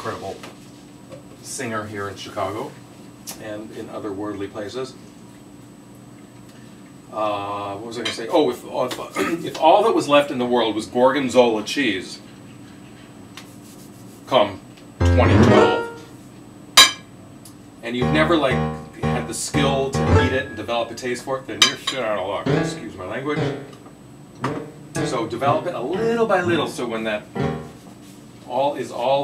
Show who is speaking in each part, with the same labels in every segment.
Speaker 1: incredible singer here in Chicago and in other worldly places. What was I going to say? Oh, if all that was left in the world was Gorgonzola cheese, come 2012, and you've never like had the skill to eat it and develop a taste for it, then you're shit out of luck. Excuse my language. So develop it a little by little, so when that all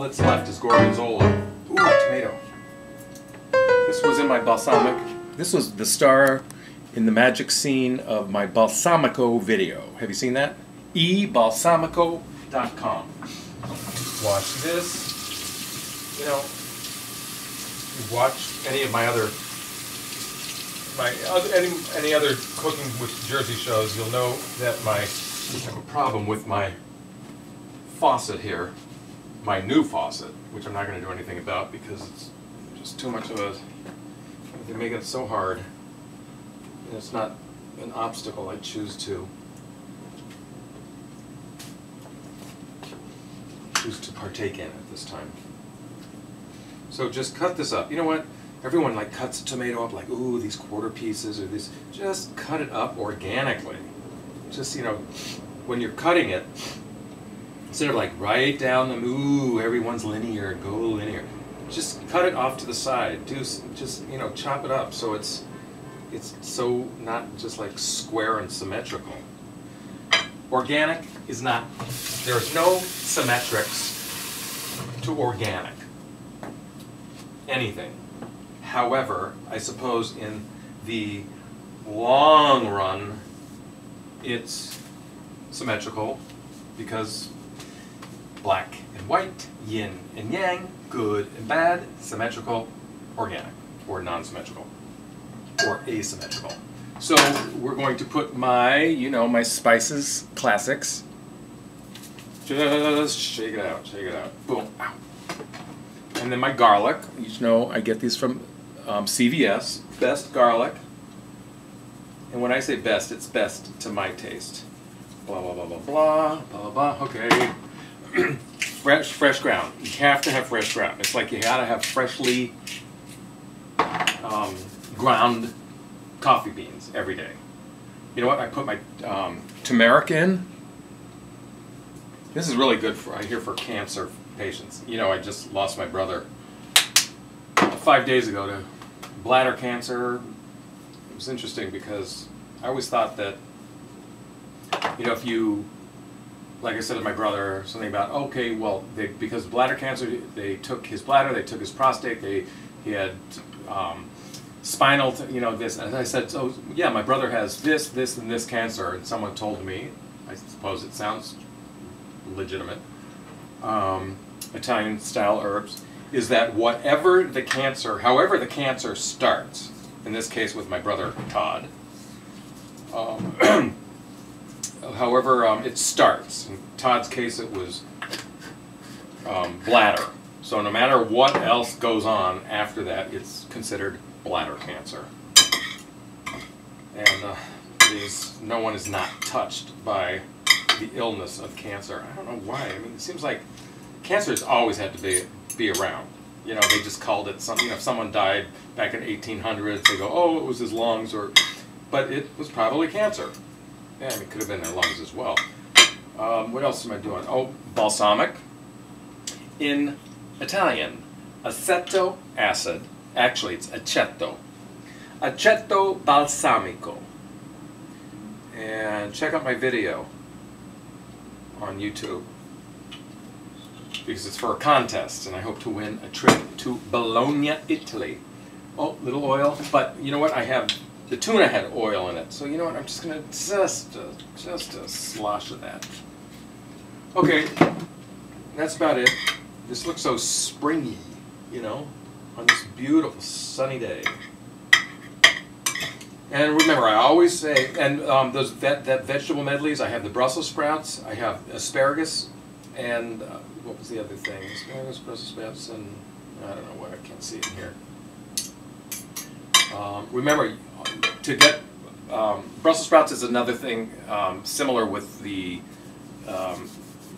Speaker 1: that's left is Gorgonzola. Ooh, tomato. This was in my balsamic. This was the star in the magic scene of my Balsamico video. Have you seen that? ebalsamico.com. Watch this. You know, if you watch any of my other any other cooking with Jersey shows, you'll know that I have a problem with my faucet here, my new faucet, which I'm not going to do anything about because it's just too much of a. They make it so hard. And it's not an obstacle I choose to partake in at this time. So just cut this up. You know what? Everyone like cuts a tomato up like, ooh, these quarter pieces or this. Just cut it up organically. Just, you know, when you're cutting it, instead of like right down the, ooh, everyone's linear, go linear. Just cut it off to the side. Just, you know, chop it up so it's so not just like square and symmetrical. Organic is not, there's no symmetrics to organic. Anything. However, I suppose in the long run, it's symmetrical because black and white, yin and yang, good and bad, symmetrical, organic, or non-symmetrical, or asymmetrical. So we're going to put my, you know, my spices classics. Just shake it out, boom, ow. And then my garlic. You know, I get these from CVS, best garlic. And when I say best, it's best to my taste. Blah, blah, blah, blah, blah, blah, blah, okay. fresh ground. You have to have fresh ground. It's like you gotta have freshly ground coffee beans every day. You know what? I put my turmeric in. This is really good for, I hear, for cancer patients. You know, I just lost my brother 5 days ago to bladder cancer. It was interesting because I always thought that, you know, if you, like I said to my brother, something about, okay, well, because bladder cancer, they took his bladder, they took his prostate, he had spinal, you know, this, and I said, so yeah, my brother has this, and this cancer, and someone told me, I suppose it sounds legitimate, Italian-style herbs, is that whatever the cancer, however the cancer starts, in this case with my brother Todd, however it starts. In Todd's case it was bladder. So no matter what else goes on after that, it's considered bladder cancer. And no one is not touched by the illness of cancer. I don't know why. I mean, it seems like cancer has always had to be around. You know, they just called it something. You know, if someone died back in 1800s, they go, oh, it was his lungs, but it was probably cancer. Yeah, I mean, it could have been their lungs as well. What else am I doing? Oh, balsamic. In Italian, aceto acid. Actually, it's aceto. Aceto balsamico. And check out my video on YouTube, because it's for a contest, and I hope to win a trip to Bologna, Italy. Oh, little oil, but you know what? I have the tuna had oil in it, so you know what? I'm just gonna just a slosh of that. Okay, that's about it. This looks so springy, you know, on this beautiful sunny day. And remember, I always say, and that vegetable medleys, I have the Brussels sprouts, I have asparagus, and what was the other thing? Asparagus, Brussels sprouts, and I don't know what, I can't see it in here. Remember, to get Brussels sprouts is another thing similar with the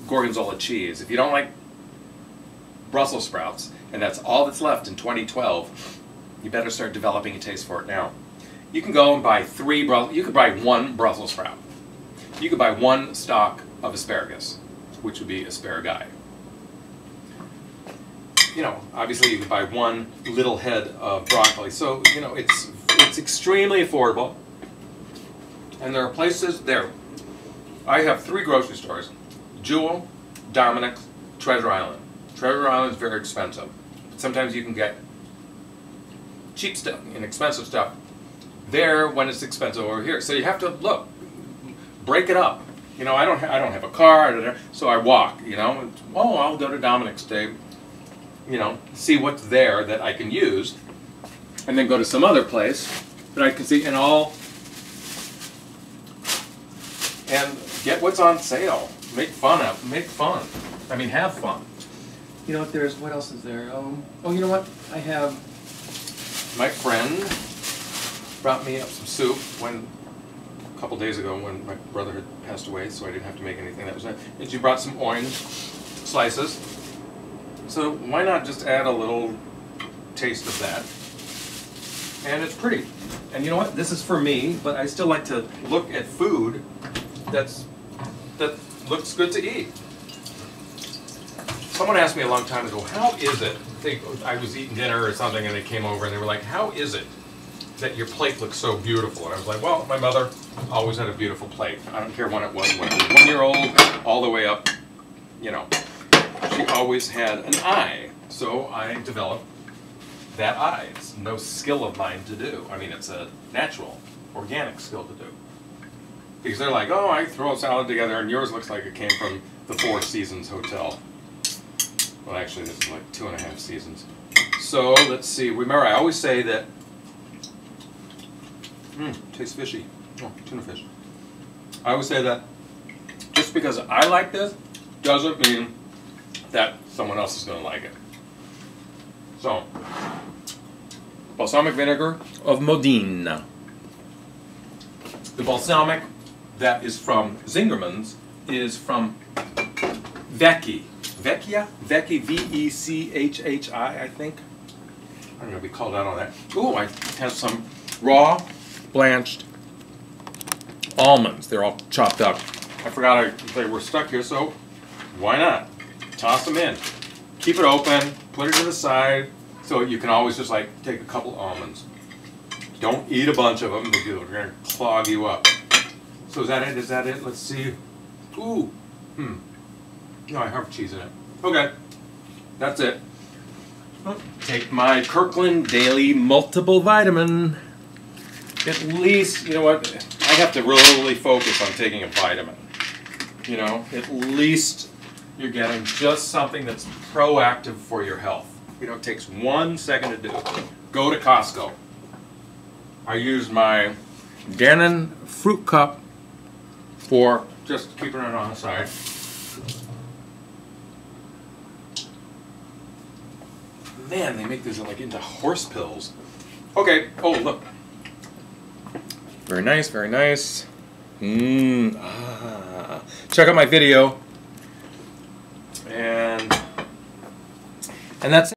Speaker 1: Gorgonzola cheese. If you don't like Brussels sprouts, and that's all that's left in 2012, you better start developing a taste for it now. You can go and buy you could buy one Brussels sprout. You could buy one stalk of asparagus, which would be asparagus. You know, obviously you could buy one little head of broccoli. So, you know, it's extremely affordable. And there are places there. I have 3 grocery stores: Jewel, Dominic's, Treasure Island. Treasure Island is very expensive. Sometimes you can get cheap stuff, inexpensive stuff there when it's expensive over here. So you have to look, break it up. You know, I don't have a car, so I walk. You know, oh, I'll go to Dominic's today. You know, see what's there that I can use, and then go to some other place that I can see and get what's on sale. Make fun. I mean, have fun. You know, what else is there? Oh, you know what? I have, my friend brought me up some soup a couple days ago when my brother had passed away, so I didn't have to make anything. That was nice. And she brought some orange slices. So why not just add a little taste of that? And it's pretty. And you know what? This is for me, but I still like to look at food that looks good to eat. Someone asked me a long time ago, how is it, I was eating dinner or something and they came over and they were like, how is it that your plate looks so beautiful? And I was like, well, my mother always had a beautiful plate. I don't care when it was 1 year old, all the way up, you know. She always had an eye, so I developed that eye. It's no skill of mine to do. I mean, it's a natural, organic skill to do. Because they're like, oh, I throw a salad together, and yours looks like it came from the Four Seasons Hotel. Well, actually, this is like 2.5 seasons. So, let's see. Remember, I always say that, tastes fishy. Oh, tuna fish. I always say that just because I like this doesn't mean that someone else is going to like it. So, balsamic vinegar of Modena. The balsamic that is from Zingerman's is from Vecchi. Vecchia? Vecchi, V-E-C-H-H-I, I think. I'm going to be called out on that. Ooh, I have some raw, blanched almonds. They're all chopped up. I forgot they were stuck here, so why not? Toss them in. Keep it open. Put it to the side so you can always just like take a couple almonds. Don't eat a bunch of them because they're going to clog you up. So is that it? Is that it? Let's see. Ooh. No, I have cheese in it. Okay. That's it. Take my Kirkland Daily Multivitamin. At least, you know what? I have to really focus on taking a vitamin. You know, at least you're getting just something that's proactive for your health. You know, it takes 1 second to do. Go to Costco. I used my Dannon fruit cup for just keeping it on the side. Man, they make these like into horse pills. Okay. Oh, look. Very nice, very nice. Check out my video. And that's it.